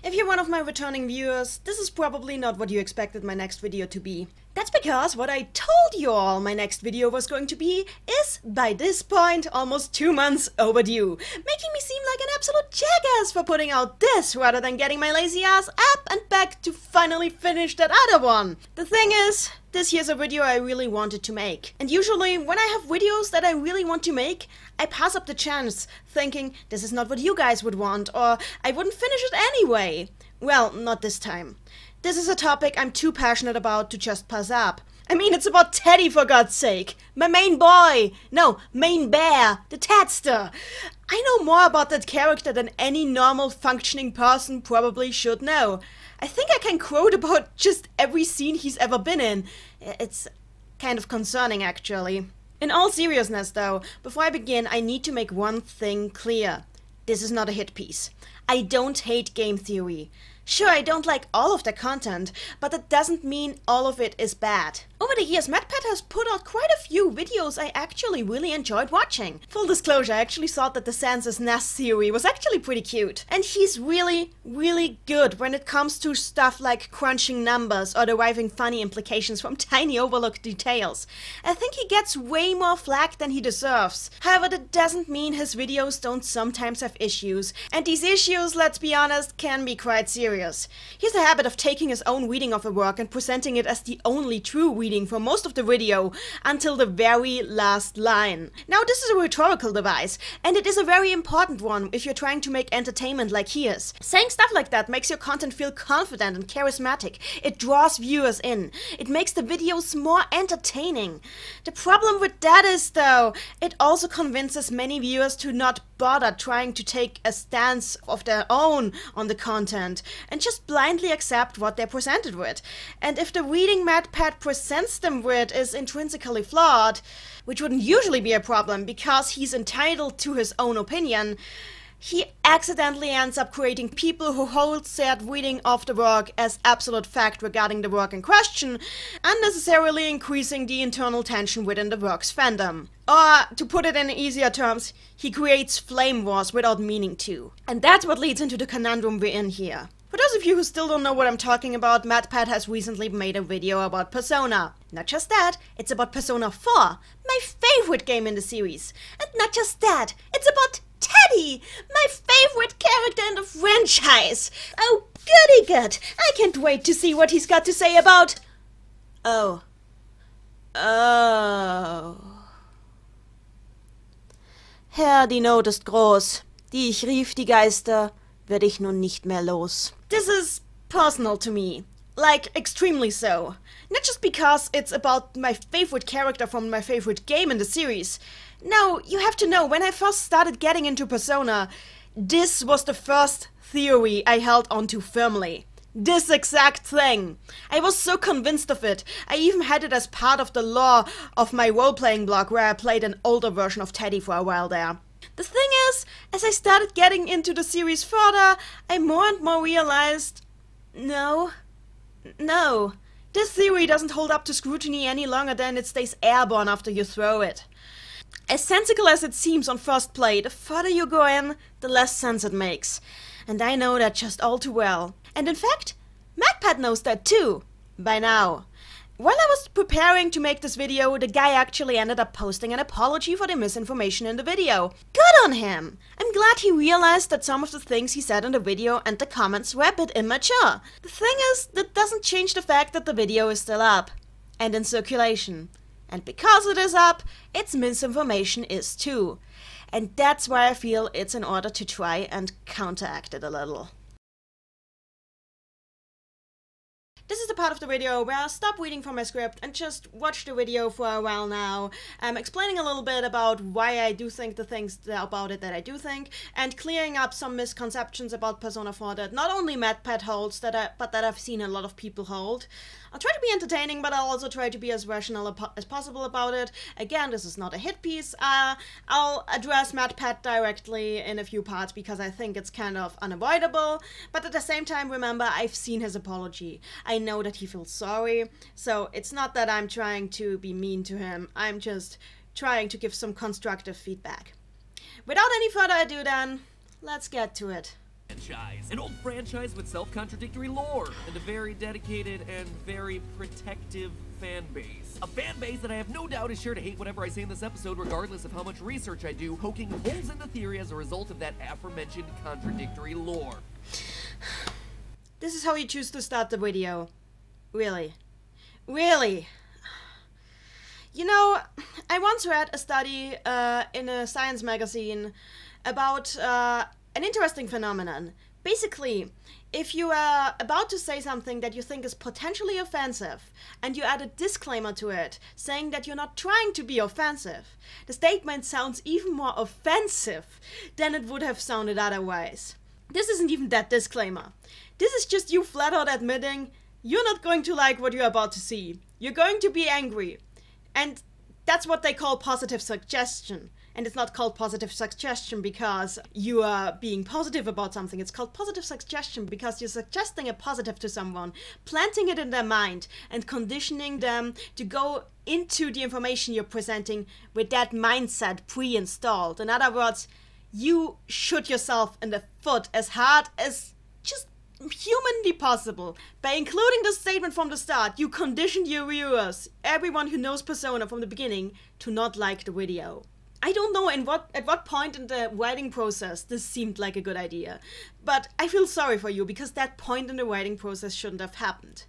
If you're one of my returning viewers, this is probably not what you expected my next video to be. That's because what I told you all my next video was going to be is, by this point, almost 2 months overdue, making me seem like an absolute jackass for putting out this rather than getting my lazy ass up and back to finally finish that other one. The thing is, this here's a video I really wanted to make. And usually, when I have videos that I really want to make, I pass up the chance, thinking this is not what you guys would want, or I wouldn't finish it anyway. Well, not this time. This is a topic I'm too passionate about to just pass up. I mean, it's about Teddy, for God's sake. My main boy. No, main bear. The Tedster. I know more about that character than any normal functioning person probably should know. I think I can quote about just every scene he's ever been in. It's kind of concerning, actually. In all seriousness, though, before I begin, I need to make one thing clear. This is not a hit piece. I don't hate game theory. Sure, I don't like all of the content, but that doesn't mean all of it is bad. Over the years, MadPat has put out quite a few videos I actually really enjoyed watching. Full disclosure, I actually thought that the Sansa's Nest theory was actually pretty cute. And he's really, really good when it comes to stuff like crunching numbers or deriving funny implications from tiny overlooked details. I think he gets way more flack than he deserves. However, that doesn't mean his videos don't sometimes have issues. And these issues, let's be honest, can be quite serious. He has a habit of taking his own reading of a work and presenting it as the only true reading for most of the video, until the very last line. Now, this is a rhetorical device, and it is a very important one if you're trying to make entertainment like he is. Saying stuff like that makes your content feel confident and charismatic. It draws viewers in. It makes the videos more entertaining. The problem with that is, though, it also convinces many viewers to not bother trying to take a stance of their own on the content and just blindly accept what they're presented with. And if the reading MadPat presents them with is intrinsically flawed, which wouldn't usually be a problem because he's entitled to his own opinion, he accidentally ends up creating people who hold said reading of the work as absolute fact regarding the work in question, unnecessarily increasing the internal tension within the work's fandom. Or, to put it in easier terms, he creates flame wars without meaning to. And that's what leads into the conundrum we're in here. For those of you who still don't know what I'm talking about, MadPat has recently made a video about Persona. Not just that, it's about Persona 4, my favorite game in the series. And not just that, it's about Teddy, my favorite character in the franchise. Oh, goody good. I can't wait to see what he's got to say about... Oh. Herr, die Not ist groß. Die ich rief, die Geister, werd ich nun nicht mehr los. This is personal to me. Like, extremely so. Not just because it's about my favorite character from my favorite game in the series. No, you have to know, when I first started getting into Persona, this was the first theory I held onto firmly. This exact thing. I was so convinced of it. I even had it as part of the lore of my role-playing blog where I played an older version of Teddy for a while there. The thing is, as I started getting into the series further, I more and more realized, no, this theory doesn't hold up to scrutiny any longer than it stays airborne after you throw it. As sensical as it seems on first play, the further you go in, the less sense it makes. And I know that just all too well. And in fact, MadPat knows that too, by now. While I was preparing to make this video, the guy actually ended up posting an apology for the misinformation in the video. Good on him! I'm glad he realized that some of the things he said in the video and the comments were a bit immature. The thing is, that doesn't change the fact that the video is still up. And in circulation. And because it is up, its misinformation is too. And that's why I feel it's in order to try and counteract it a little. This is the part of the video where I'll stop reading from my script and just watch the video for a while now, explaining a little bit about why I do think the things about it that I do think, and clearing up some misconceptions about Persona 4 that not only MadPat holds, but that I've seen a lot of people hold. I'll try to be entertaining, but I'll also try to be as rational as possible about it. Again, this is not a hit piece. I'll address MadPat directly in a few parts because I think it's kind of unavoidable, but at the same time, remember, I've seen his apology. I know that he feels sorry, so it's not that I'm trying to be mean to him. I'm just trying to give some constructive feedback. Without any further ado then, let's get to it. franchise. An old franchise with self-contradictory lore and a very dedicated and very protective fan base. A fan base that I have no doubt is sure to hate whatever I say in this episode regardless of how much research I do, poking holes in the theory as a result of that aforementioned contradictory lore. This is how you choose to start the video. Really? Really? You know, I once read a study in a science magazine about an interesting phenomenon. Basically, if you are about to say something that you think is potentially offensive, and you add a disclaimer to it, saying that you're not trying to be offensive, the statement sounds even more offensive than it would have sounded otherwise. This isn't even that disclaimer. This is just you flat out admitting you're not going to like what you're about to see. You're going to be angry. And that's what they call positive suggestion. And it's not called positive suggestion because you are being positive about something. It's called positive suggestion because you're suggesting a positive to someone, planting it in their mind, and conditioning them to go into the information you're presenting with that mindset pre-installed. In other words, you shoot yourself in the foot as hard as just humanly possible. By including this statement from the start, you conditioned your viewers, everyone who knows Persona from the beginning, to not like the video. I don't know at what point in the writing process this seemed like a good idea, but I feel sorry for you because that point in the writing process shouldn't have happened.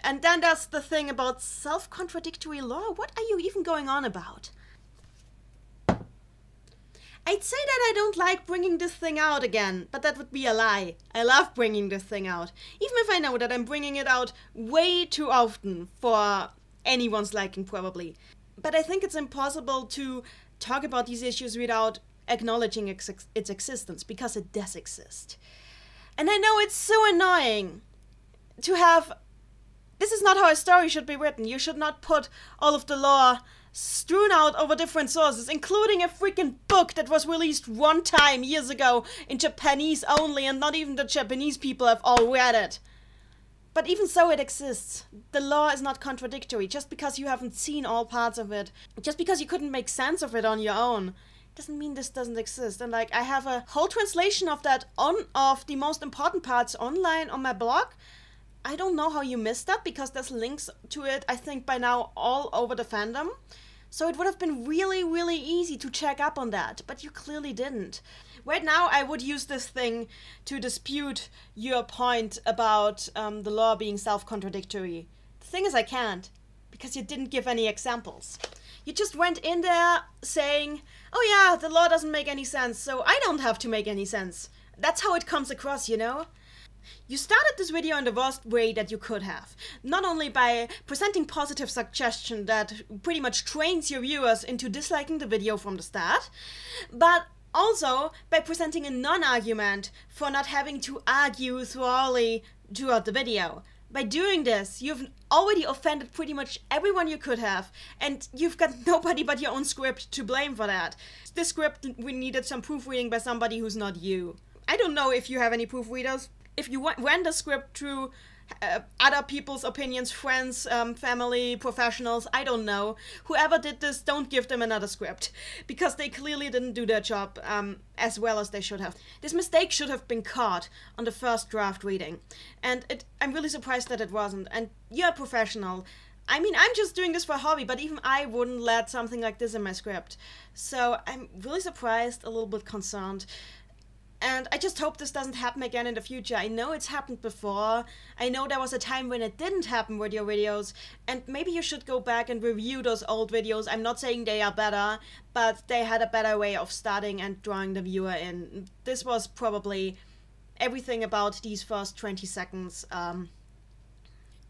And then there's the thing about self-contradictory lore. What are you even going on about? I'd say that I don't like bringing this thing out again, but that would be a lie. I love bringing this thing out, even if I know that I'm bringing it out way too often for anyone's liking probably. But I think it's impossible to talk about these issues without acknowledging its existence, because it does exist. And I know it's so annoying to have... This is not how a story should be written. You should not put all of the lore strewn out over different sources, including a freaking book that was released one time years ago in Japanese only, and not even the Japanese people have all read it. But even so, it exists. The lore is not contradictory. Just because you haven't seen all parts of it, just because you couldn't make sense of it on your own, doesn't mean this doesn't exist. And like, I have a whole translation of that of the most important parts online on my blog. I don't know how you missed that, because there's links to it, I think, by now all over the fandom. So it would have been really, really easy to check up on that, but you clearly didn't. Right now, I would use this thing to dispute your point about the law being self-contradictory. The thing is, I can't, because you didn't give any examples. You just went in there saying, oh yeah, the law doesn't make any sense, so I don't have to make any sense. That's how it comes across, you know? You started this video in the worst way that you could have. Not only by presenting positive suggestion that pretty much trains your viewers into disliking the video from the start, but also by presenting a non-argument for not having to argue thoroughly throughout the video. By doing this, you've already offended pretty much everyone you could have, and you've got nobody but your own script to blame for that. This script, we needed some proofreading by somebody who's not you. I don't know if you have any proofreaders. If you ran the script through other people's opinions, friends, family, professionals, I don't know. Whoever did this, don't give them another script, because they clearly didn't do their job as well as they should have. This mistake should have been caught on the first draft reading, and I'm really surprised that it wasn't. And you're a professional. I mean, I'm just doing this for a hobby, but even I wouldn't let something like this in my script. So I'm really surprised, a little bit concerned. And I just hope this doesn't happen again in the future. I know it's happened before. I know there was a time when it didn't happen with your videos. And maybe you should go back and review those old videos. I'm not saying they are better, but they had a better way of starting and drawing the viewer in. This was probably everything about these first 20 seconds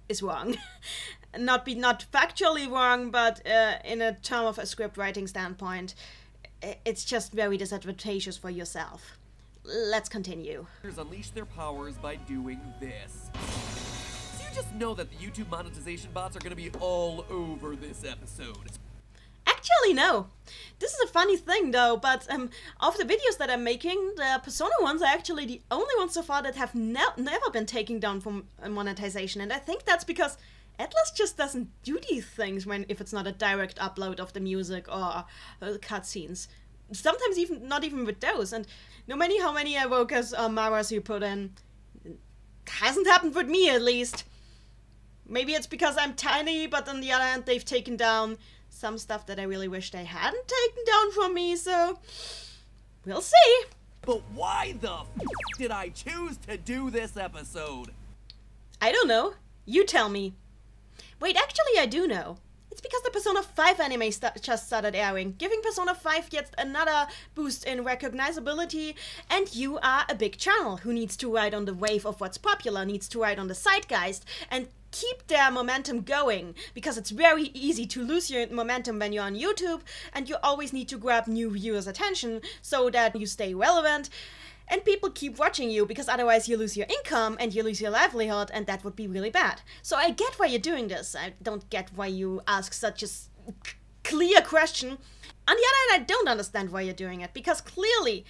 is wrong. Not factually wrong, but in a term of a script writing standpoint, it's just very disadvantageous for yourself. Let's continue. Unleash their powers by doing this. So you just know that the YouTube monetization bots are going to be all over this episode. Actually, no. This is a funny thing, though, but of the videos that I'm making, the Persona ones are actually the only ones so far that have never been taken down from monetization, and I think that's because Atlas just doesn't do these things if it's not a direct upload of the music or cutscenes. sometimes even not even with those. And no matter how many evokers or Maras you put in, hasn't happened with me at least. Maybe it's because I'm tiny, but on the other hand, they've taken down some stuff that I really wish they hadn't taken down from me, so we'll see. But why the did I choose to do this episode? I don't know. You tell me. Wait, actually I do know. It's because the Persona 5 anime just started airing, giving Persona 5 yet another boost in recognizability, and you are a big channel who needs to ride on the wave of what's popular, needs to ride on the zeitgeist, and keep their momentum going, because it's very easy to lose your momentum when you're on YouTube, and you always need to grab new viewers' attention so that you stay relevant. And people keep watching you, because otherwise you lose your income and you lose your livelihood, and that would be really bad. So I get why you're doing this. I don't get why you ask such a clear question. On the other hand, I don't understand why you're doing it, because clearly,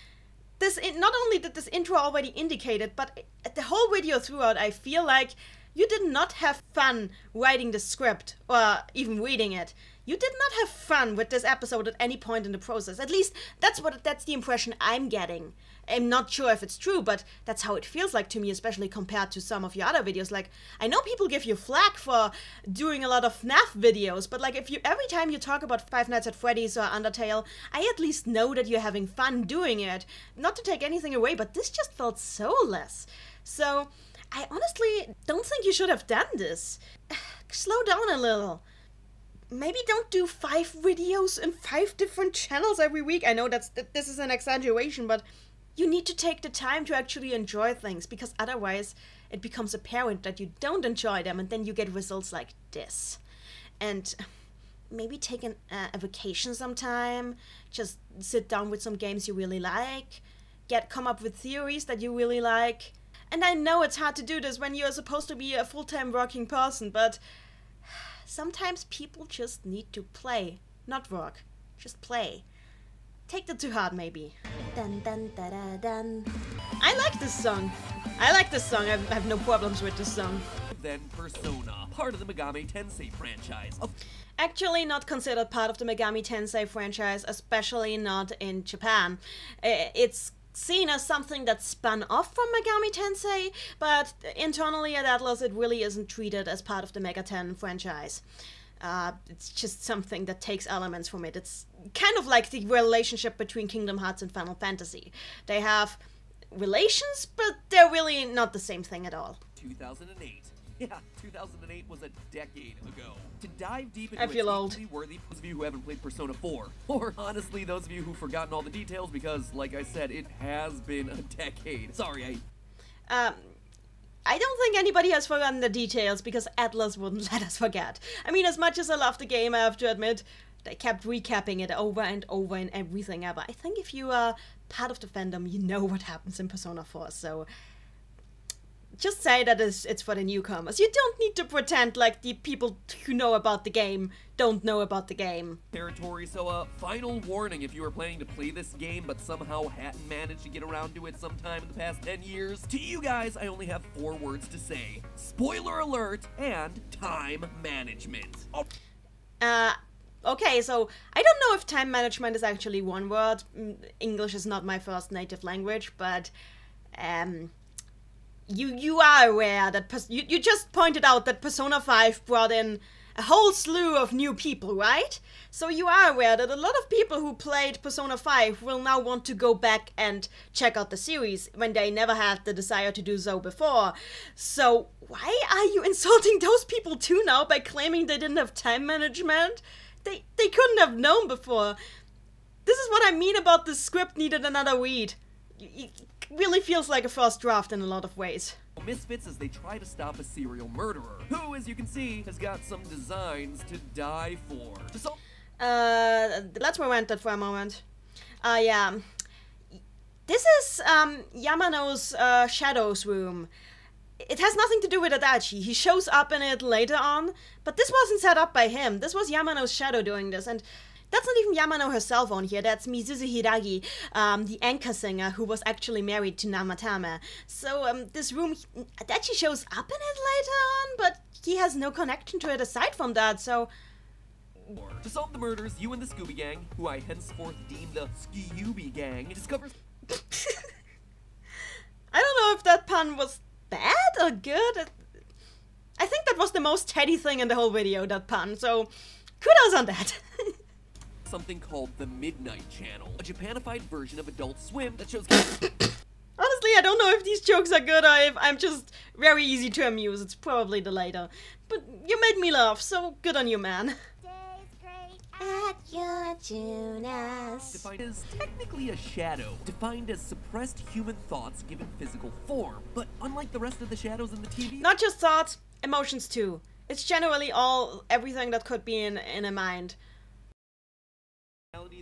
not only did this intro already indicate it, but the whole video throughout, I feel like you did not have fun writing the script, or even reading it. You did not have fun with this episode at any point in the process. At least, that's the impression I'm getting. I'm not sure if it's true, but that's how it feels like to me, especially compared to some of your other videos. Like, I know people give you flack for doing a lot of FNAF videos, but like, every time you talk about Five Nights at Freddy's or Undertale, I at least know that you're having fun doing it. Not to take anything away, but this just felt soulless. So, I honestly don't think you should have done this. Slow down a little. Maybe don't do 5 videos in 5 different channels every week. I know this is an exaggeration, but you need to take the time to actually enjoy things, because otherwise it becomes apparent that you don't enjoy them, and then you get results like this. And maybe take a vacation sometime, just sit down with some games you really like, come up with theories that you really like. And I know it's hard to do this when you're supposed to be a full-time working person, but sometimes people just need to play, not work, just play. Take that to heart, maybe. Dun dun da da dun. I like this song. I have no problems with this song. Then Persona, part of the Megami Tensei franchise. Actually not considered part of the Megami Tensei franchise, especially not in Japan. It's seen as something that's spun off from Megami Tensei, but internally at Atlas it really isn't treated as part of the Mega 10 franchise. It's just something that takes elements from it. It's kind of like the relationship between Kingdom Hearts and Final Fantasy. They have relations, but they're really not the same thing at all. 2008. Yeah, 2008 was a decade ago. To dive deep into I feel old. Worthy, those of you who haven't played Persona 4, or honestly those of you who've forgotten all the details because, like I said, it has been a decade. Sorry, I don't think anybody has forgotten the details, because Atlas wouldn't let us forget. I mean, as much as I love the game, I have to admit, they kept recapping it over and over in everything ever. I think if you are part of the fandom, you know what happens in Persona 4, so just say that it's for the newcomers. You don't need to pretend like the people who know about the game don't know about the game. Territory, so final warning if you are planning to play this game but somehow hadn't managed to get around to it sometime in the past 10 years. To you guys, I only have 4 words to say. Spoiler alert and time management. Okay, so I don't know if time management is actually one word. English is not my first native language, but you are aware that you just pointed out that Persona 5 brought in a whole slew of new people, right? So you are aware that a lot of people who played Persona 5 will now want to go back and check out the series when they never had the desire to do so before. So why are you insulting those people too now by claiming they didn't have time management? They couldn't have known before. This is what I mean about the script needed another read. It really feels like a first draft in a lot of ways. Misfits as they try to stop a serial murderer, who, as you can see, has got some designs to die for. Let's rewind that for a moment. Yeah. This is, Yamano's, Shadows room. It has nothing to do with Adachi. He shows up in it later on, but this wasn't set up by him. This was Yamano's shadow doing this, and that's not even Yamano herself on here. That's Mizuzu Hiragi, the anchor singer who was actually married to Namatame. So, this room, Adachi shows up in it later on, but he has no connection to it aside from that, so To solve the murders, you and the Scooby Gang, who I henceforth deem the Scooby Gang, discover... I don't know if that pun was bad or good. I think that was the most Teddy thing in the whole video, that pun, so kudos on that. something called the Midnight Channel, a Japanified version of Adult Swim that shows... Honestly, I don't know if these jokes are good or if I'm just very easy to amuse. It's probably the latter. But you made me laugh, so good on you, man. At your Jonas. Defined as technically a shadow, defined as suppressed human thoughts given physical form. But unlike the rest of the shadows in the TV... Not just thoughts, emotions too. It's generally everything that could be in a mind.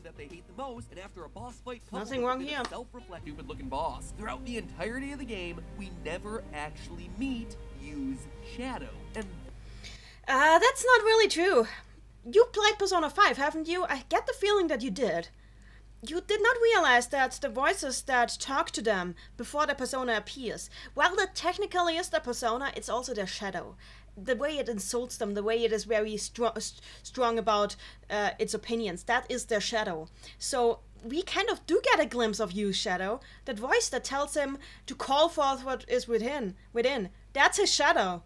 That they hate the most, and after a boss fight, nothing wrong here. Self-reflect, stupid-looking boss. Throughout the entirety of the game, we never actually meet Yu's shadow. And that's not really true. You played Persona 5, haven't you? I get the feeling that you did. You did not realize that the voices that talk to them before the persona appears, while that technically is the persona, it's also their shadow. The way it insults them, the way it is very strong about its opinions, that is their shadow. So we kind of do get a glimpse of Yu's shadow. That voice that tells him to call forth what is within, that's his shadow.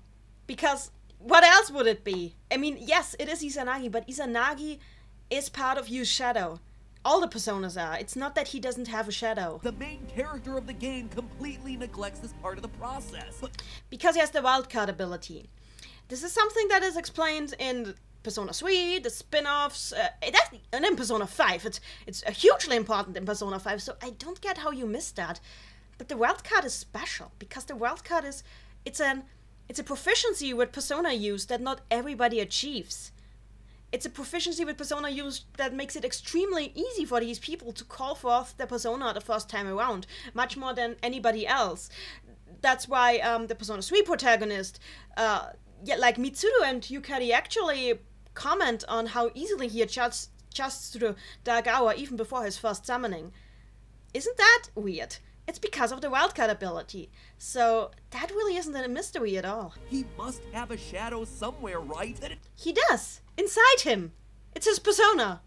Because what else would it be? I mean, yes, it is Izanagi, but Izanagi is part of Yu's shadow. All the personas are. It's not that he doesn't have a shadow. The main character of the game completely neglects this part of the process. Because he has the wildcard ability. This is something that is explained in Persona 3, the spin-offs, and in Persona 5. It's hugely important in Persona 5, so I don't get how you missed that. But the wildcard is special, because the wildcard is... It's a proficiency with Persona use that not everybody achieves. It's a proficiency with Persona use that makes it extremely easy for these people to call forth their Persona the first time around, much more than anybody else. That's why the Persona 3 protagonist... like Mitsuru and Yukari actually comment on how easily he adjusts to the Dark Hour even before his first summoning. Isn't that weird? It's because of the wildcard ability. So that really isn't a mystery at all. He must have a shadow somewhere, right? He does! Inside him! It's his persona!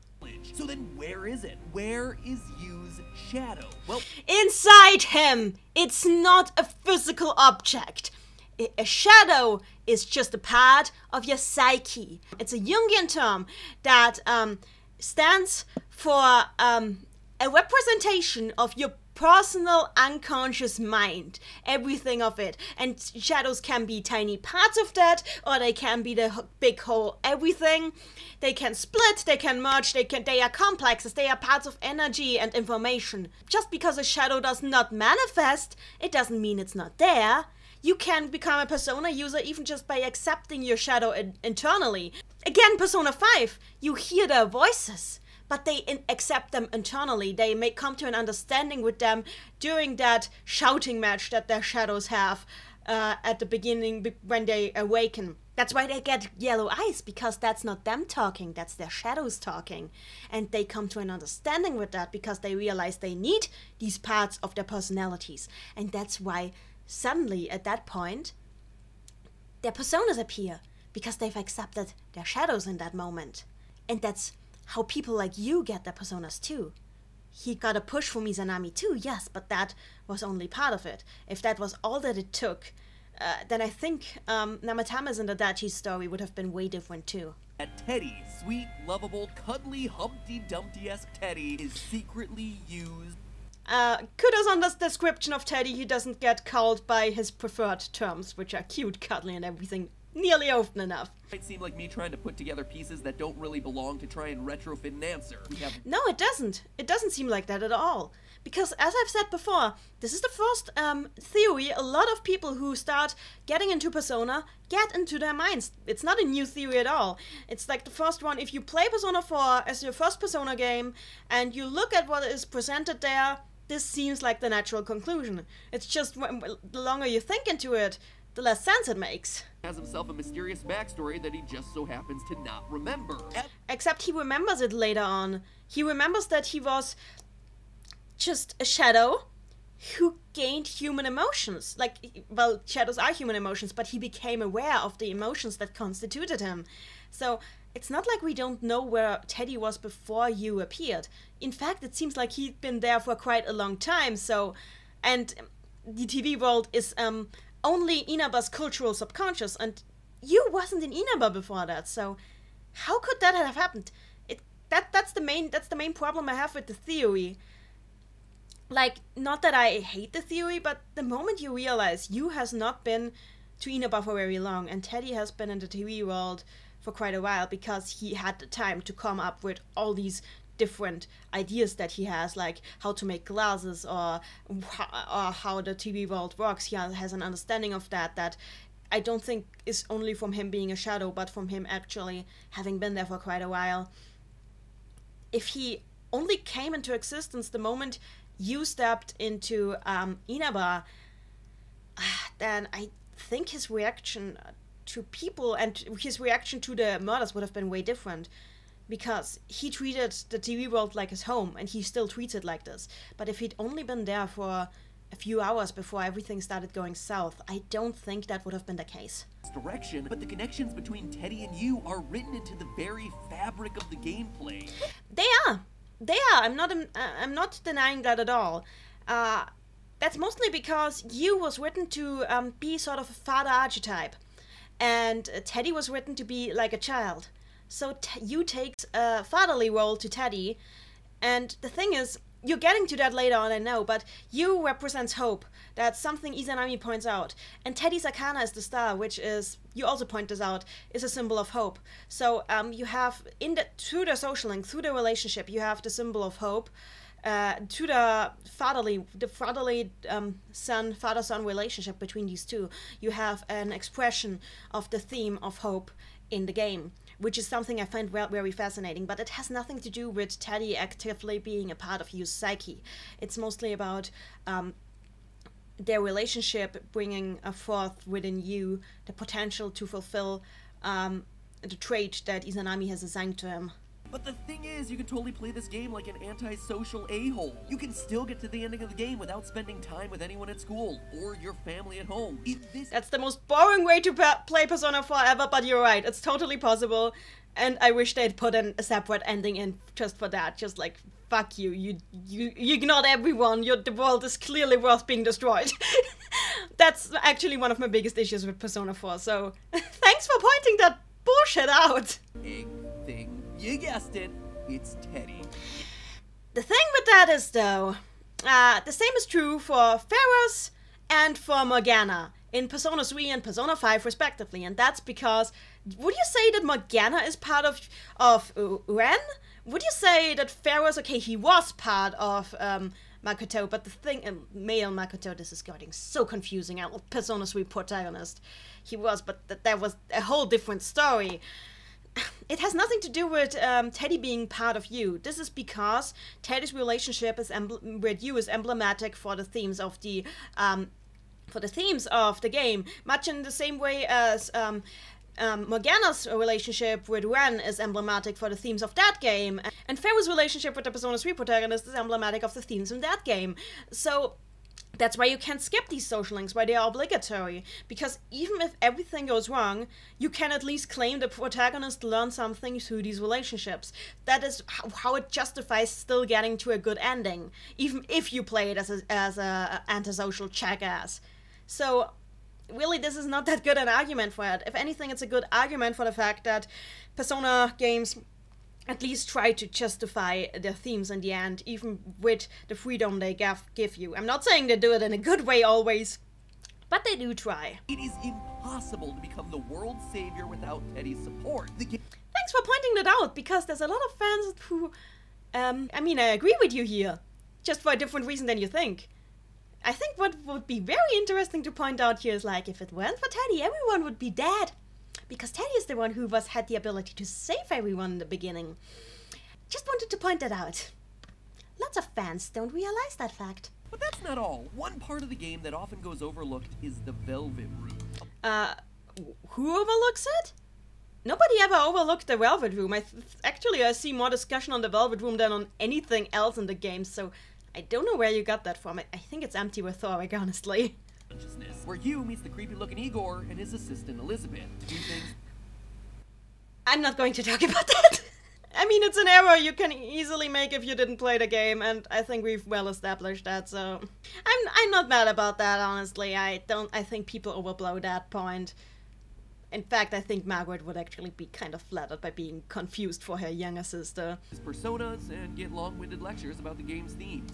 So then where is it? Where is Yu's shadow? Well, inside him! It's not a physical object. A shadow is just a part of your psyche. It's a Jungian term that stands for a representation of your personal unconscious mind, everything of it. And shadows can be tiny parts of that, or they can be the big whole everything. They can split, they can merge, they are complexes, they are parts of energy and information. Just because a shadow does not manifest, it doesn't mean it's not there. You can become a Persona user even just by accepting your shadow internally. Again, Persona 5, you hear their voices, but they accept them internally. They may come to an understanding with them during that shouting match that their shadows have at the beginning when they awaken. That's why they get yellow eyes, because that's not them talking, that's their shadows talking. And they come to an understanding with that because they realize they need these parts of their personalities. And that's why suddenly, at that point, their personas appear, because they've accepted their shadows in that moment. And that's how people like you get their personas too. He got a push from Izanami too, yes, but that was only part of it. If that was all that it took, then I think Namatama's and Adachi's story would have been way different too. That Teddy, sweet, lovable, cuddly, Humpty Dumpty-esque Teddy, is secretly used. Kudos on this description of Teddy. He doesn't get called by his preferred terms, which are cute, cuddly, and everything nearly often enough. It might seem like me trying to put together pieces that don't really belong to try and retrofit an answer. No, it doesn't. It doesn't seem like that at all. Because, as I've said before, this is the first theory a lot of people who start getting into Persona get into their minds. It's not a new theory at all. It's like the first one. If you play Persona 4 as your first Persona game, and you look at what is presented there, this seems like the natural conclusion. It's just the longer you think into it, the less sense it makes. Has himself a mysterious backstory that he just so happens to not remember. Except he remembers it later on. He remembers that he was just a shadow who gained human emotions. Like, well, shadows are human emotions, but he became aware of the emotions that constituted him. So it's not like we don't know where Teddy was before you appeared. In fact, it seems like he'd been there for quite a long time, so... And the TV world is only Inaba's cultural subconscious, and you wasn't in Inaba before that, so... How could that have happened? That's the main problem I have with the theory. Like, not that I hate the theory, but the moment you realize you has not been to Inaba for very long, and Teddy has been in the TV world for quite a while because he had the time to come up with all these different ideas that he has, like how to make glasses or how the TV world works. He has an understanding of that I don't think is only from him being a shadow, but from him actually having been there for quite a while. If he only came into existence the moment you stepped into Inaba, then I think his reaction to people and his reaction to the murders would have been way different, because he treated the TV world like his home, and he still treats it like this. But if he'd only been there for a few hours before everything started going south, I don't think that would have been the case. Direction, but the connections between Teddy and you are written into the very fabric of the gameplay. They are. I'm not denying that at all. That's mostly because you was written to be sort of a father archetype, and Teddy was written to be like a child. So you takes a fatherly role to Teddy, and the thing is, you're getting to that later on, I know, but you represents hope. That's something Izanami points out. And Teddy's Arcana is the star, which is, you also point this out, is a symbol of hope. So you have, through the social link, through the relationship, you have the symbol of hope. To the fatherly father-son relationship between these two, you have an expression of the theme of hope in the game, which is something I find very fascinating, but it has nothing to do with Teddy actively being a part of your psyche. It's mostly about their relationship bringing forth within you the potential to fulfill the trait that Izanami has assigned to him. But the thing is, you can totally play this game like an antisocial a-hole. You can still get to the ending of the game without spending time with anyone at school, or your family at home. That's the most boring way to play Persona 4 ever, but you're right, it's totally possible. And I wish they'd put a separate ending in just for that. Just like, fuck you, you ignored everyone, the world is clearly worth being destroyed. That's actually one of my biggest issues with Persona 4, so thanks for pointing that bullshit out. Big thing. You guessed it, it's Teddy. The thing with that is, though, the same is true for Pharos and for Morgana in Persona 3 and Persona 5 respectively, and that's because, would you say that Morgana is part of Ren? Would you say that Pharos, okay, he was part of Makoto, but the thing, male Makoto, this is getting so confusing, Persona 3 protagonist, he was, but that was a whole different story. It has nothing to do with Teddy being part of you. This is because Teddy's relationship with you is emblematic for the themes of the game, much in the same way as Morgana's relationship with Ren is emblematic for the themes of that game, and Pharos' relationship with the Persona 3 protagonist is emblematic of the themes in that game. So that's why you can't skip these social links, why they are obligatory. Because even if everything goes wrong, you can at least claim the protagonist learned something through these relationships. That is how it justifies still getting to a good ending, even if you play it as a antisocial jackass. So really, this is not that good an argument for it. If anything, it's a good argument for the fact that Persona games at least try to justify their themes in the end, even with the freedom they give you. I'm not saying they do it in a good way always, but they do try. It is impossible to become the world's savior without Teddy's support. Thanks for pointing that out, because there's a lot of fans who, I mean, I agree with you here, just for a different reason than you think. I think what would be very interesting to point out here is, like, if it weren't for Teddy, everyone would be dead. Because Teddy is the one who had the ability to save everyone in the beginning. Just wanted to point that out. Lots of fans don't realize that fact. But that's not all. One part of the game that often goes overlooked is the Velvet Room. Who overlooks it? Nobody ever overlooked the Velvet Room. Actually, I see more discussion on the Velvet Room than on anything else in the game, so I don't know where you got that from. I think it's empty with Thoric, honestly. Where Hugh meets the creepy-looking Igor and his assistant Elizabeth to do things. I'm not going to talk about that. I mean, it's an error you can easily make if you didn't play the game, and I think we've well established that, so I'm not mad about that, honestly. I think people overblow that point. In fact, I think Margaret would actually be kind of flattered by being confused for her younger sister. Personas and get long-winded lectures about the game's themes.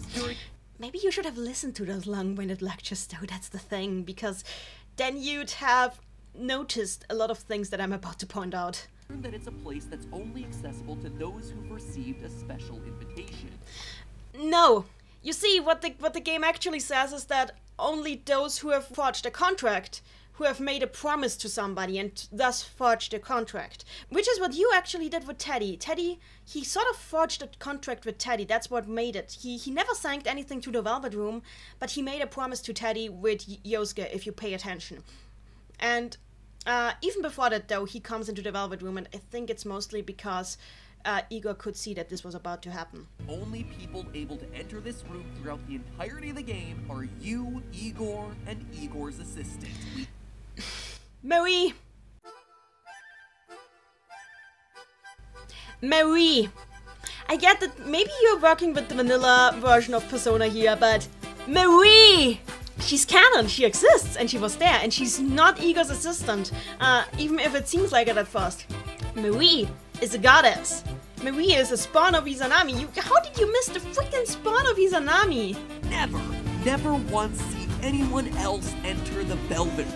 Maybe you should have listened to those long-winded lectures, though, that's the thing, because then you'd have noticed a lot of things that I'm about to point out. That it's a place that's only accessible to those who've received a special invitation. No! You see, what the game actually says is that only those who have forged a contract, who have made a promise to somebody and thus forged a contract. Which is what you actually did with Teddy. Teddy, he sort of forged a contract with Teddy, that's what made it. He never signed anything to the Velvet Room, but he made a promise to Teddy with Yosuke, if you pay attention. And even before that, though, he comes into the Velvet Room, and I think it's mostly because Igor could see that this was about to happen. Only people able to enter this room throughout the entirety of the game are you, Igor, and Igor's assistant. Marie! Marie! I get that maybe you're working with the vanilla version of Persona here, but Marie! She's canon, she exists, and she was there, and she's not Igor's assistant, even if it seems like it at first. Marie is a goddess. Marie is a spawn of Izanami. How did you miss the freaking spawn of Izanami? Never once see anyone else enter the Velvet.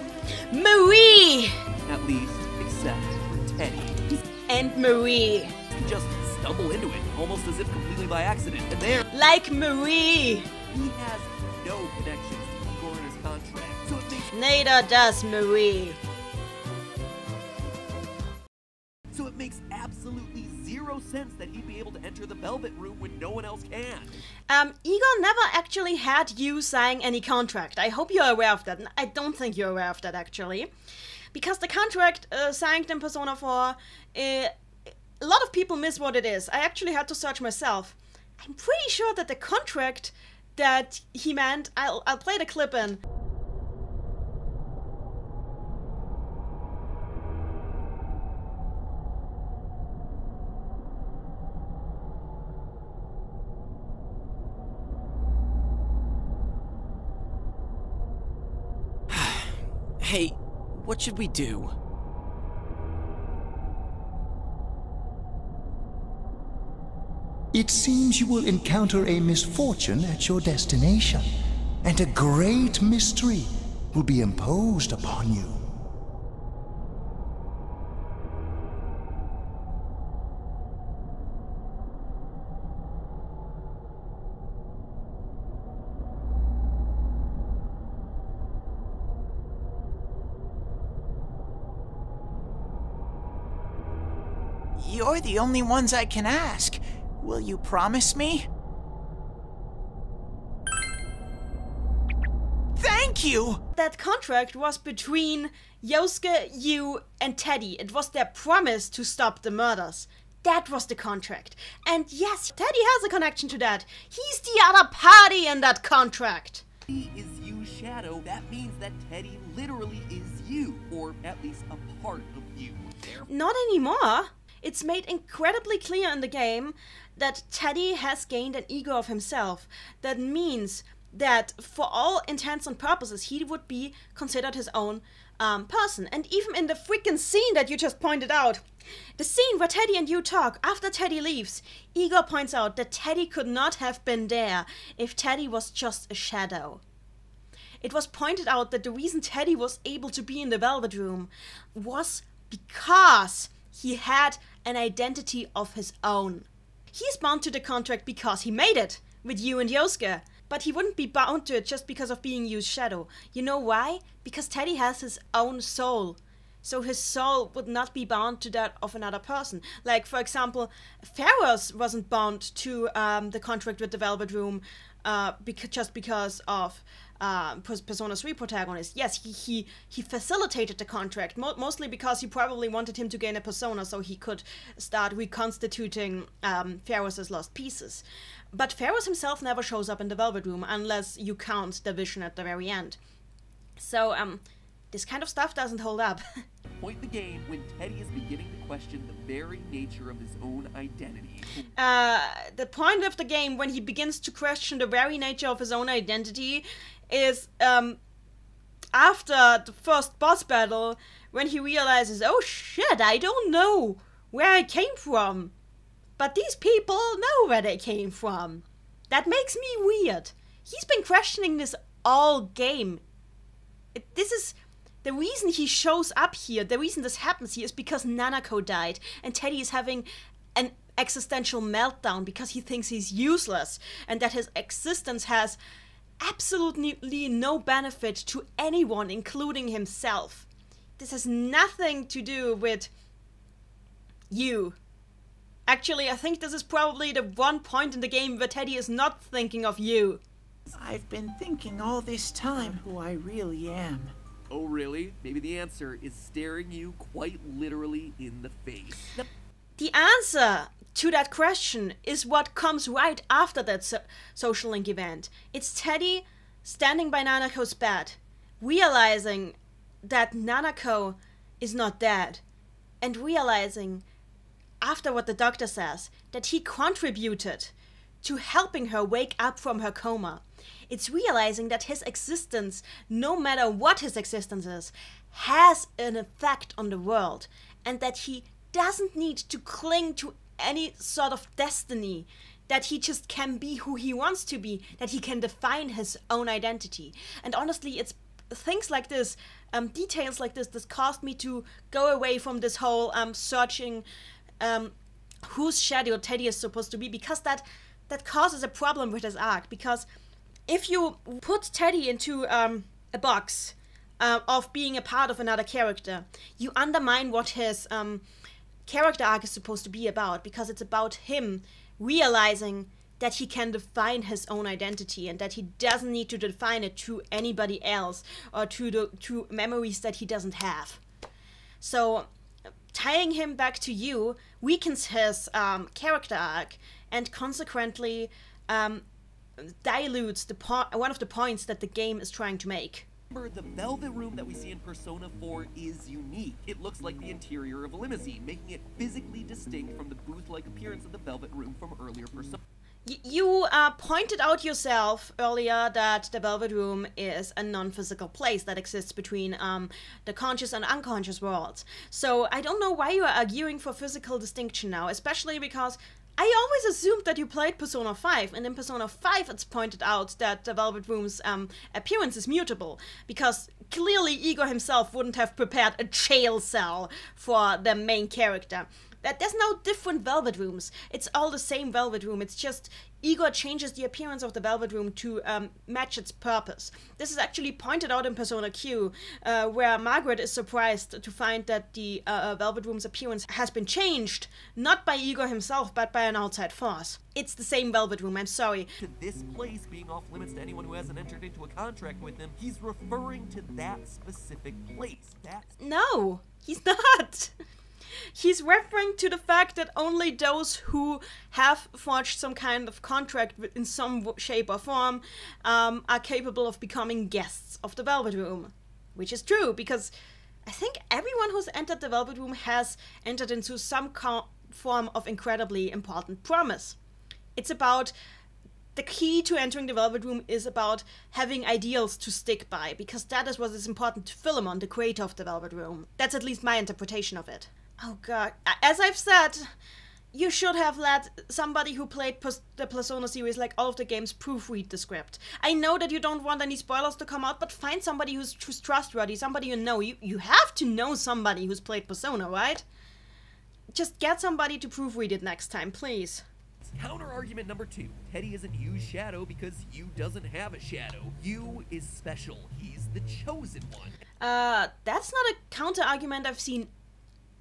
Marie! At least, except for Teddy. And Marie. He just stumble into it, almost as if completely by accident, and there... Like Marie! He has no connections to Igor in his contract, so it makes... Neither does Marie. So it makes absolutely zero sense that he'd be able to enter the Velvet Room when no one else can. Igor never actually had you sign any contract. I hope you're aware of that. I don't think you're aware of that, actually. Because the contract signed in Persona 4, a lot of people miss what it is. I actually had to search myself. I'm pretty sure that the contract that he meant, I'll play the clip in. Hey, what should we do? It seems you will encounter a misfortune at your destination, and a great mystery will be imposed upon you. You're the only ones I can ask. Will you promise me? Thank you! That contract was between Yosuke, you, and Teddy. It was their promise to stop the murders. That was the contract. And yes, Teddy has a connection to that. He's the other party in that contract. He is you, Shadow. That means that Teddy literally is you, or at least a part of you. Not anymore. It's made incredibly clear in the game that Teddy has gained an ego of himself. That means that for all intents and purposes, he would be considered his own person. And even in the freaking scene that you just pointed out, the scene where Teddy and you talk, after Teddy leaves, Igor points out that Teddy could not have been there if Teddy was just a shadow. It was pointed out that the reason Teddy was able to be in the Velvet Room was because he had an identity of his own. He's bound to the contract because he made it with you and Yosuke, but he wouldn't be bound to it just because of being Yu's shadow. You know why? Because Teddy has his own soul. So his soul would not be bound to that of another person. Like, for example, Pharaohs wasn't bound to the contract with the Velvet Room just because of Persona 3 protagonist. Yes, he facilitated the contract, mostly because he probably wanted him to gain a persona so he could start reconstituting Pharaohs' lost pieces. But Pharaohs himself never shows up in the Velvet Room unless you count the vision at the very end. So, this kind of stuff doesn't hold up. point in the game when Teddy is beginning to question the very nature of his own identity. The point of the game when he begins to question the very nature of his own identity is after the first boss battle, when he realizes, oh shit, I don't know where I came from. But these people know where they came from. That makes me weird. He's been questioning this all game. This is the reason he shows up here, the reason this happens here is because Nanako died. And Teddy is having an existential meltdown because he thinks he's useless. And that his existence has absolutely no benefit to anyone, including himself. This has nothing to do with you. Actually, I think this is probably the one point in the game where Teddy is not thinking of you. I've been thinking all this time who I really am. Oh really? Maybe the answer is staring you quite literally in the face. The answer to that question is what comes right after that social link event. It's Teddy standing by Nanako's bed, realizing that Nanako is not dead, and realizing, after what the doctor says, that he contributed to helping her wake up from her coma. It's realizing that his existence, no matter what his existence is, has an effect on the world, and that he doesn't need to cling to any sort of destiny, that he just can be who he wants to be, that he can define his own identity. And honestly, it's things like this, details like this, that caused me to go away from this whole searching whose shadow Teddy is supposed to be, because that causes a problem with his arc. Because if you put Teddy into a box of being a part of another character, you undermine what his character arc is supposed to be about, because it's about him realizing that he can define his own identity and that he doesn't need to define it to anybody else or to memories that he doesn't have. So tying him back to you weakens his character arc and consequently dilutes one of the points that the game is trying to make. Remember, the Velvet Room that we see in Persona 4 is unique. It looks like the interior of a limousine, making it physically distinct from the booth-like appearance of the Velvet Room from earlier Persona. You pointed out yourself earlier that the Velvet Room is a non-physical place that exists between the conscious and unconscious worlds. So I don't know why you are arguing for physical distinction now, especially because I always assumed that you played Persona 5, and in Persona 5 it's pointed out that the Velvet Room's appearance is mutable, because clearly Igor himself wouldn't have prepared a jail cell for the main character. That there's no different Velvet Rooms. It's all the same Velvet Room. It's just Igor changes the appearance of the Velvet Room to match its purpose. This is actually pointed out in Persona Q, where Margaret is surprised to find that the Velvet Room's appearance has been changed, not by Igor himself, but by an outside force. It's the same Velvet Room, I'm sorry. To this place being off limits to anyone who hasn't entered into a contract with him, he's referring to that specific place. No, he's not. He's referring to the fact that only those who have forged some kind of contract in some shape or form are capable of becoming guests of the Velvet Room. Which is true, because I think everyone who's entered the Velvet Room has entered into some form of incredibly important promise. It's about... The key to entering the Velvet Room is about having ideals to stick by, because that is what is important to Philemon, the creator of the Velvet Room. That's at least my interpretation of it. Oh god, as I've said, you should have let somebody who played the Persona series, like all of the games, proofread the script. I know that you don't want any spoilers to come out, but find somebody who's trustworthy, somebody you know. You have to know somebody who's played Persona, right? Just get somebody to proofread it next time, please. Counter-argument number 2. Teddy isn't Yu's shadow because Yu doesn't have a shadow. Yu is special. He's the chosen one. That's not a counter-argument I've seen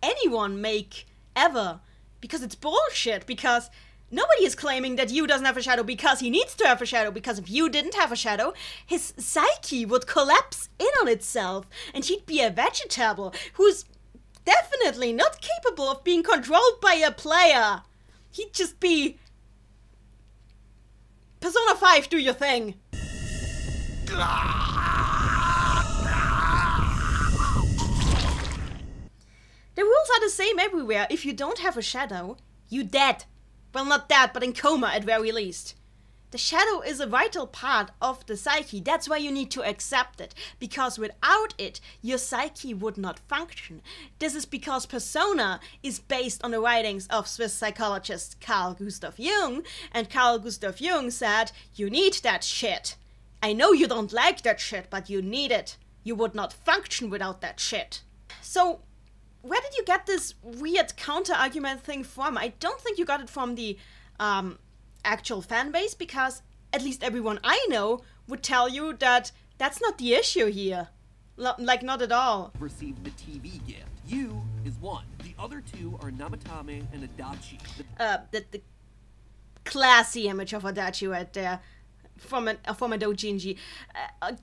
anyone make ever, because it's bullshit, because nobody is claiming that Yu doesn't have a shadow because he needs to have a shadow, because if Yu didn't have a shadow, his psyche would collapse in on itself, and he'd be a vegetable who's definitely not capable of being controlled by a player. He'd just be... Persona 5, do your thing. are the same everywhere. If you don't have a shadow, you dead. Well, not dead, but in coma at very least. The shadow is a vital part of the psyche. That's why you need to accept it. Because without it, your psyche would not function. This is because persona is based on the writings of Swiss psychologist Carl Gustav Jung. And Carl Gustav Jung said, you need that shit. I know you don't like that shit, but you need it. You would not function without that shit. So, where did you get this weird counter-argument thing from? I don't think you got it from the actual fan base, because at least everyone I know would tell you that that's not the issue here. Like, not at all. Received the TV gift. You is one. The other two are Namatame and Adachi. The classy image of Adachi right there. From a doujinshi.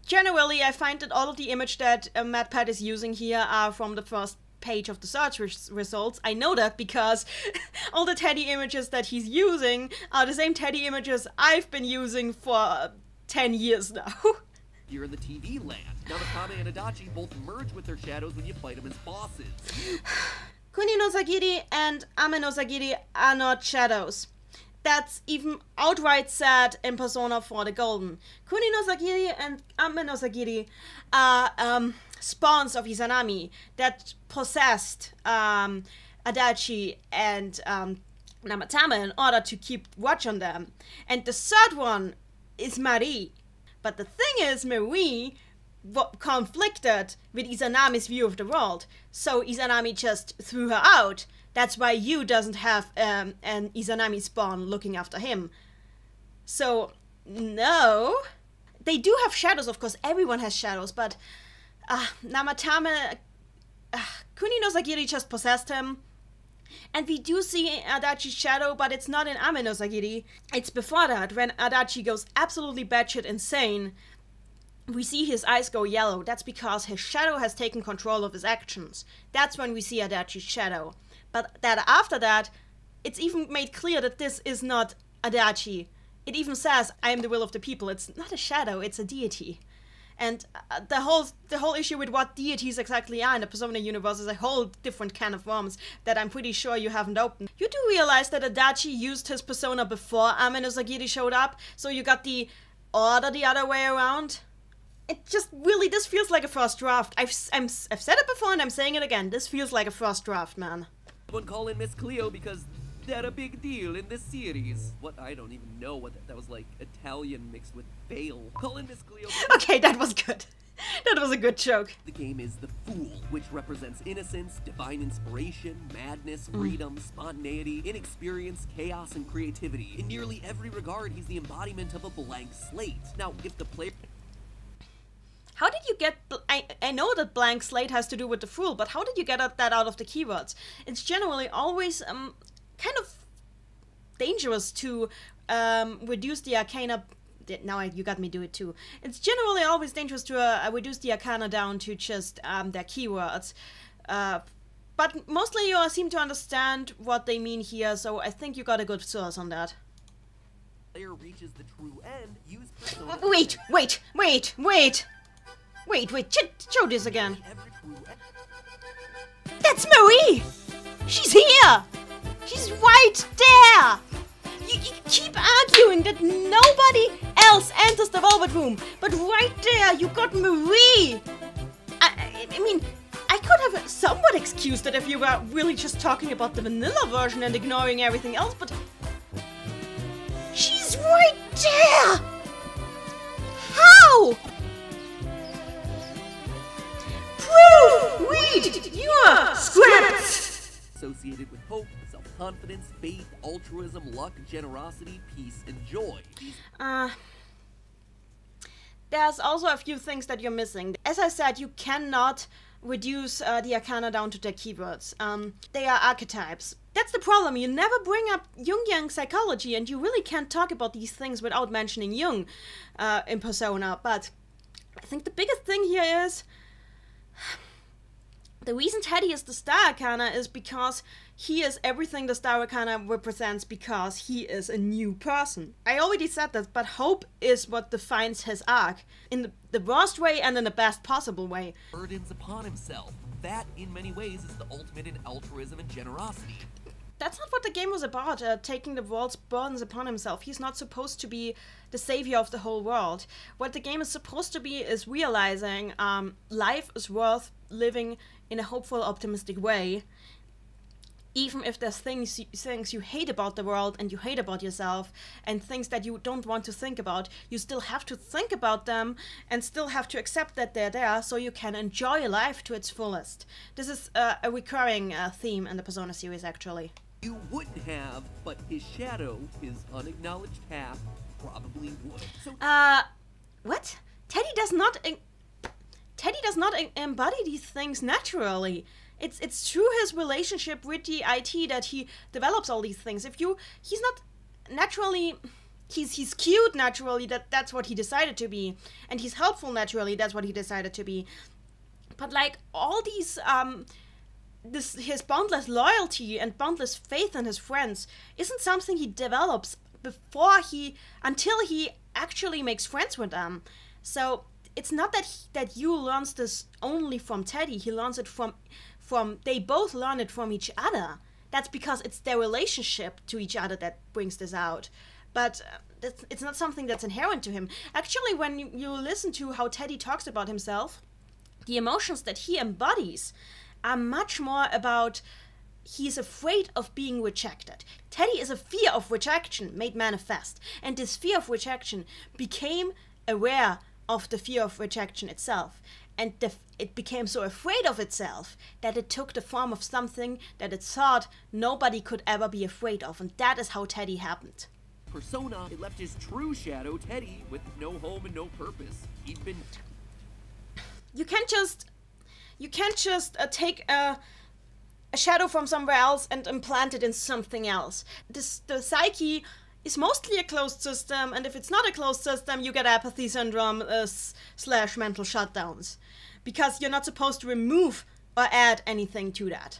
Generally, I find that all of the image that MatPat is using here are from the first page of the search results. I know that because all the teddy images that he's using are the same teddy images I've been using for 10 years now. You're in the TV land. Namatame and Adachi both merge with their shadows when you fight them as bosses. Kuni no Sagiri and Ame no Sagiri are not shadows. That's even outright said in Persona 4 the Golden. Kuni no Sagiri and Ame no Sagiri are spawns of Izanami that possessed Adachi and Namatame in order to keep watch on them. And the third one is Marie. But the thing is, Marie conflicted with Izanami's view of the world. So Izanami just threw her out. That's why Yu doesn't have an Izanami spawn looking after him. So, no. They do have shadows, of course. Everyone has shadows, but Namatame... Kuni no Sagiri just possessed him. And we do see Adachi's shadow, but it's not in Ame no Sagiri. It's before that, when Adachi goes absolutely batshit insane. We see his eyes go yellow. That's because his shadow has taken control of his actions. That's when we see Adachi's shadow. But that after that, it's even made clear that this is not Adachi. It even says, I am the will of the people. It's not a shadow, it's a deity. And the whole issue with what deities exactly are in the Persona universe is a whole different can of worms that I'm pretty sure you haven't opened. You do realize that Adachi used his persona before Ame no Sagiri showed up, so you got the order the other way around? It just really, this feels like a first draft. I've said it before and I'm saying it again. This feels like a first draft, man. Someone call in Miss Cleo because they're a big deal in this series. What? I don't even know what that was, like Italian mixed with Bale. Call in Miss Cleo. Okay, that was good. That was a good joke. The game is the Fool, which represents innocence, divine inspiration, madness, freedom, spontaneity, inexperience, chaos, and creativity. In nearly every regard, he's the embodiment of a blank slate. Now, if the player... How did you get... I know that blank slate has to do with the Fool, but how did you get that out of the keywords? It's generally always kind of dangerous to reduce the arcana... Now you got me do it too. It's generally always dangerous to reduce the arcana down to just their keywords. But mostly you seem to understand what they mean here, so I think you got a good source on that. Player reaches the true end, use persona... Wait, show this again. That's Marie! She's here! She's right there! You keep arguing that nobody else enters the Velvet Room, but right there you got Marie! I mean, I could have somewhat excused it if you were really just talking about the vanilla version and ignoring everything else, but... She's right there! How? Proof! Read your scripts! Associated with hope, self-confidence, faith, altruism, luck, generosity, peace, and joy. There's also a few things that you're missing. As I said, you cannot reduce the arcana down to their keywords. They are archetypes. That's the problem. You never bring up Jungian psychology, and you really can't talk about these things without mentioning Jung in Persona. But I think the biggest thing here is... The reason Teddy is the Star Arcana is because he is everything the Star Arcana represents, because he is a new person. I already said that, but hope is what defines his arc, in the worst way and in the best possible way. Burdens upon himself, that, in many ways, is the ultimate in altruism and generosity. That's not what the game was about, taking the world's burdens upon himself. He's not supposed to be the savior of the whole world. What the game is supposed to be is realizing life is worth living in a hopeful, optimistic way. Even if there's things you hate about the world and you hate about yourself and things that you don't want to think about, you still have to think about them and still have to accept that they're there so you can enjoy life to its fullest. This is a recurring theme in the Persona series, actually. You wouldn't have, but his shadow, his unacknowledged half, probably would. So What? Teddy does not embody these things naturally. It's through his relationship with the IT that he develops all these things. He's not naturally, he's cute naturally, that's what he decided to be, and he's helpful naturally, that's what he decided to be. But like all these his boundless loyalty and boundless faith in his friends isn't something he develops until he actually makes friends with them. So it's not that you learns this only from Teddy. He learns it from they both learn it from each other. That's because it's their relationship to each other that brings this out. But it's not something that's inherent to him. Actually, when you listen to how Teddy talks about himself, the emotions that he embodies are much more about he's afraid of being rejected. Teddy is a fear of rejection made manifest, and this fear of rejection became aware of the fear of rejection itself, and it became so afraid of itself that it took the form of something that it thought nobody could ever be afraid of, and that is how Teddy happened. Persona, it left his true shadow, Teddy, with no home and no purpose. He'd been... You can't just take a shadow from somewhere else and implant it in something else. The psyche is mostly a closed system, and if it's not a closed system, you get apathy syndrome / mental shutdowns, because you're not supposed to remove or add anything to that.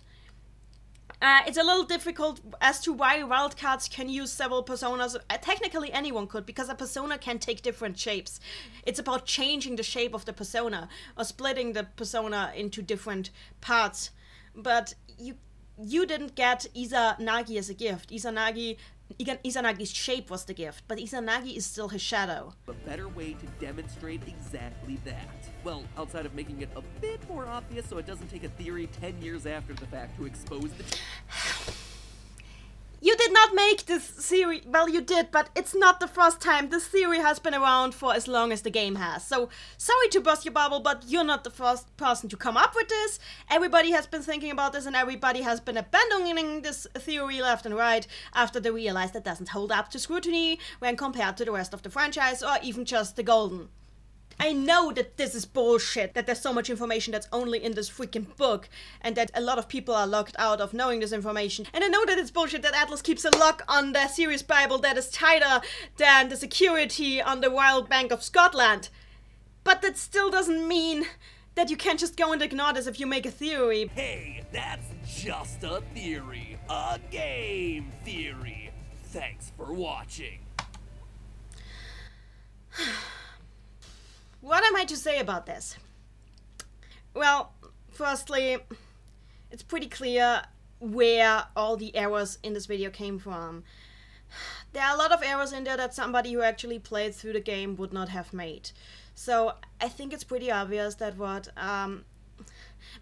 It's a little difficult as to why wildcards can use several personas. Technically anyone could, because a persona can take different shapes. It's about changing the shape of the persona or splitting the persona into different parts. But you didn't get Izanagi as a gift. Izanagi's shape was the gift, but Izanagi is still his shadow. A better way to demonstrate exactly that. Well, outside of making it a bit more obvious so it doesn't take a theory 10 years after the fact to expose the... You did not make this theory. Well, you did, but it's not the first time. This theory has been around for as long as the game has. So, sorry to burst your bubble, but you're not the first person to come up with this. Everybody has been thinking about this, and everybody has been abandoning this theory left and right after they realized it doesn't hold up to scrutiny when compared to the rest of the franchise, or even just the Golden. I know that this is bullshit, that there's so much information that's only in this freaking book, and that a lot of people are locked out of knowing this information. And I know that it's bullshit that Atlas keeps a lock on the Series Bible that is tighter than the security on the Wild Bank of Scotland. But that still doesn't mean that you can't just go and ignore this if you make a theory. Hey, that's just a theory. A game theory. Thanks for watching. What am I to say about this? Well, firstly, it's pretty clear where all the errors in this video came from. There are a lot of errors in there that somebody who actually played through the game would not have made. So I think it's pretty obvious that what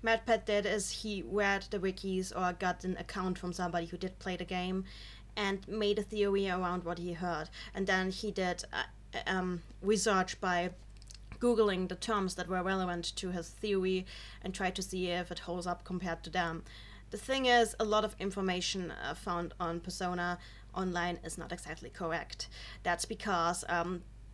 MadPat did is he read the wikis or got an account from somebody who did play the game and made a theory around what he heard. And then he did research by Googling the terms that were relevant to his theory and tried to see if it holds up compared to them. The thing is, a lot of information found on Persona online is not exactly correct. That's because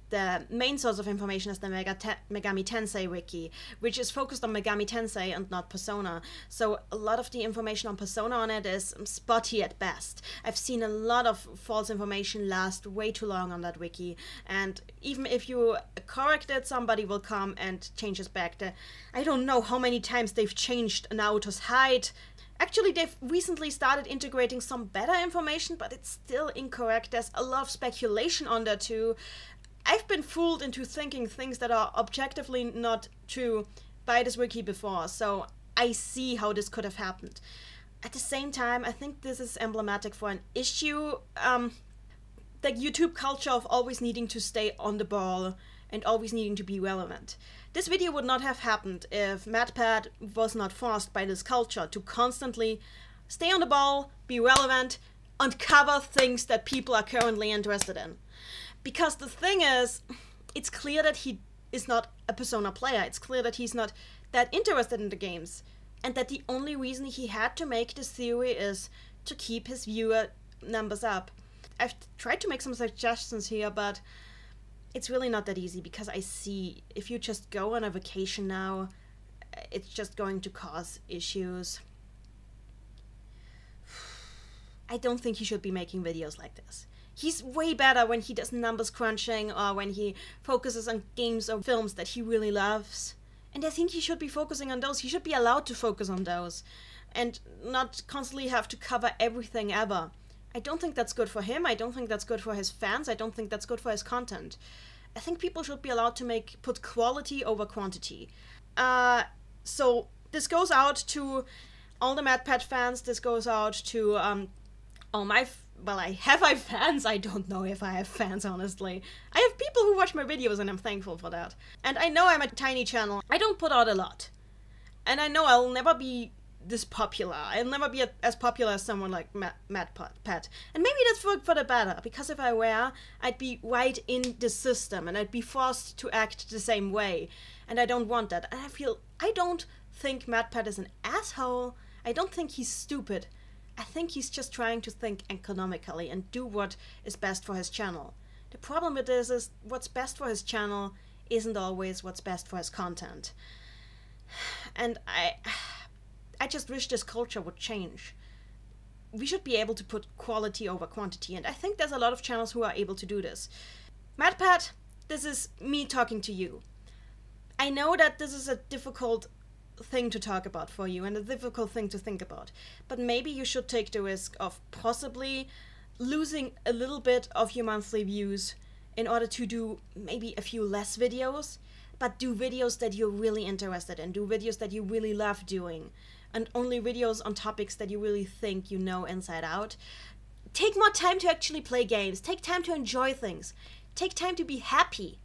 the main source of information is the Megami Tensei wiki, which is focused on Megami Tensei and not Persona. So a lot of the information on Persona on it is spotty at best. I've seen a lot of false information last way too long on that wiki, and even if you correct it, somebody will come and change it back. I don't know how many times they've changed Naoto's height. Actually, they've recently started integrating some better information, but it's still incorrect. There's a lot of speculation on there too. I've been fooled into thinking things that are objectively not true by this wiki before, so I see how this could have happened. At the same time, I think this is emblematic for an issue, the YouTube culture of always needing to stay on the ball and always needing to be relevant. This video would not have happened if MatPat was not forced by this culture to constantly stay on the ball, be relevant, uncover things that people are currently interested in. Because the thing is, it's clear that he is not a Persona player. It's clear that he's not that interested in the games. And that the only reason he had to make this theory is to keep his viewer numbers up. I've tried to make some suggestions here, but it's really not that easy, because I see if you just go on a vacation now, it's just going to cause issues. I don't think he should be making videos like this. He's way better when he does numbers crunching or when he focuses on games or films that he really loves. And I think he should be focusing on those. He should be allowed to focus on those and not constantly have to cover everything ever. I don't think that's good for him. I don't think that's good for his fans. I don't think that's good for his content. I think people should be allowed to put quality over quantity. So this goes out to all the MatPat fans. This goes out to all my... Well, I have fans. I don't know if I have fans, honestly. I have people who watch my videos, and I'm thankful for that. And I know I'm a tiny channel. I don't put out a lot. And I know I'll never be this popular. I'll never be as popular as someone like MatPat. And maybe that's for the better, because if I were, I'd be right in the system, and I'd be forced to act the same way. And I don't want that. And I don't think MatPat is an asshole. I don't think he's stupid. I think he's just trying to think economically and do what is best for his channel. The problem with this is what's best for his channel isn't always what's best for his content. And I just wish this culture would change. We should be able to put quality over quantity, and I think there's a lot of channels who are able to do this. MatPat, this is me talking to you. I know that this is a difficult thing to talk about for you and a difficult thing to think about, but maybe you should take the risk of possibly losing a little bit of your monthly views in order to do maybe a few less videos, but do videos that you're really interested in, do videos that you really love doing, and only videos on topics that you really think you know inside out. Take more time to actually play games, take time to enjoy things, take time to be happy.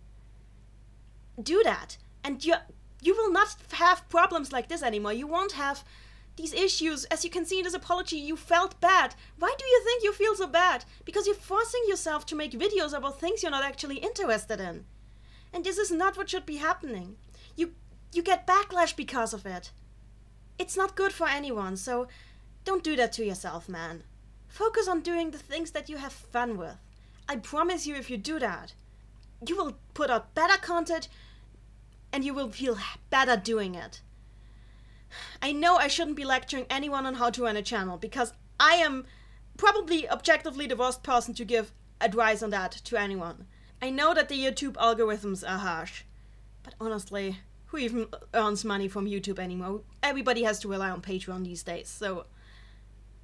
Do that, and you will not have problems like this anymore. You won't have these issues. As you can see in this apology, you felt bad. Why do you think you feel so bad? Because you're forcing yourself to make videos about things you're not actually interested in. And this is not what should be happening. You get backlash because of it. It's not good for anyone, so don't do that to yourself, man. Focus on doing the things that you have fun with. I promise you, if you do that, you will put out better content, and you will feel better doing it. I know I shouldn't be lecturing anyone on how to run a channel, because I am probably objectively the worst person to give advice on that to anyone. I know that the YouTube algorithms are harsh, but honestly, who even earns money from YouTube anymore? Everybody has to rely on Patreon these days, so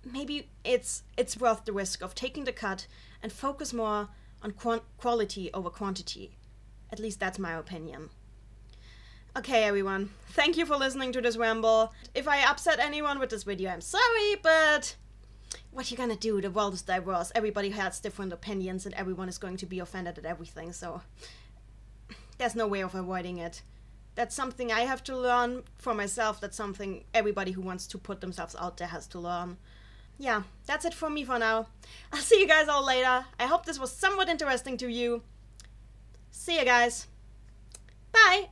maybe it's worth the risk of taking the cut and focus more on quality over quantity. At least that's my opinion. Okay, everyone, thank you for listening to this ramble. If I upset anyone with this video, I'm sorry, but what you gonna do? The world is diverse. Everybody has different opinions, and everyone is going to be offended at everything, so there's no way of avoiding it. That's something I have to learn for myself. That's something everybody who wants to put themselves out there has to learn. Yeah, that's it from me for now. I'll see you guys all later. I hope this was somewhat interesting to you. See you guys. Bye!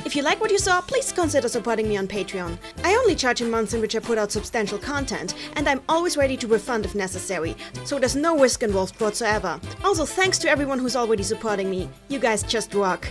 If you like what you saw, please consider supporting me on Patreon. I only charge in months in which I put out substantial content, and I'm always ready to refund if necessary, so there's no risk involved whatsoever. Also, thanks to everyone who's already supporting me. You guys just rock.